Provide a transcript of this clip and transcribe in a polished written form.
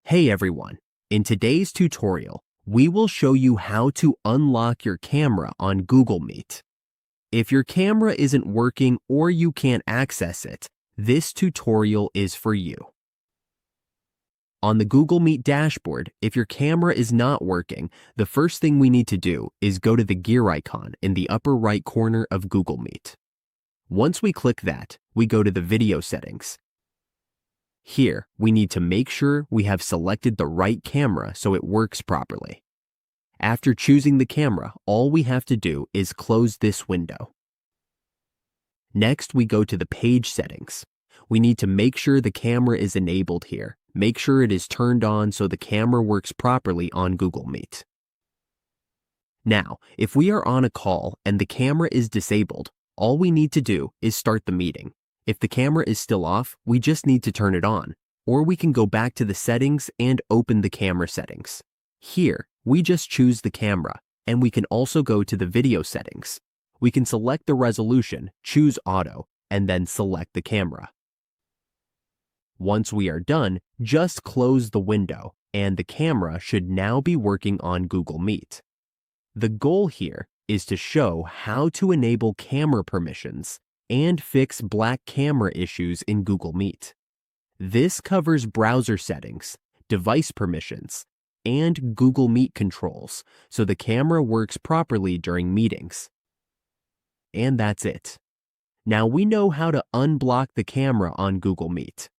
Hey everyone, in today's tutorial, we will show you how to unlock your camera on Google Meet. If your camera isn't working or you can't access it, this tutorial is for you. On the Google Meet dashboard, if your camera is not working, the first thing we need to do is go to the gear icon in the upper right corner of Google Meet. Once we click that, we go to the video settings. Here, we need to make sure we have selected the right camera so it works properly. After choosing the camera, all we have to do is close this window. Next, we go to the page settings. We need to make sure the camera is enabled here. Make sure it is turned on so the camera works properly on Google Meet. Now, if we are on a call and the camera is disabled, all we need to do is start the meeting. If the camera is still off, we just need to turn it on, or we can go back to the settings and open the camera settings. Here, we just choose the camera, and we can also go to the video settings. We can select the resolution, choose auto, and then select the camera. Once we are done, just close the window, and the camera should now be working on Google Meet. The goal here is to show how to enable camera permissions and fix black camera issues in Google Meet. This covers browser settings, device permissions, and Google Meet controls, so the camera works properly during meetings. And that's it. Now we know how to unblock the camera on Google Meet.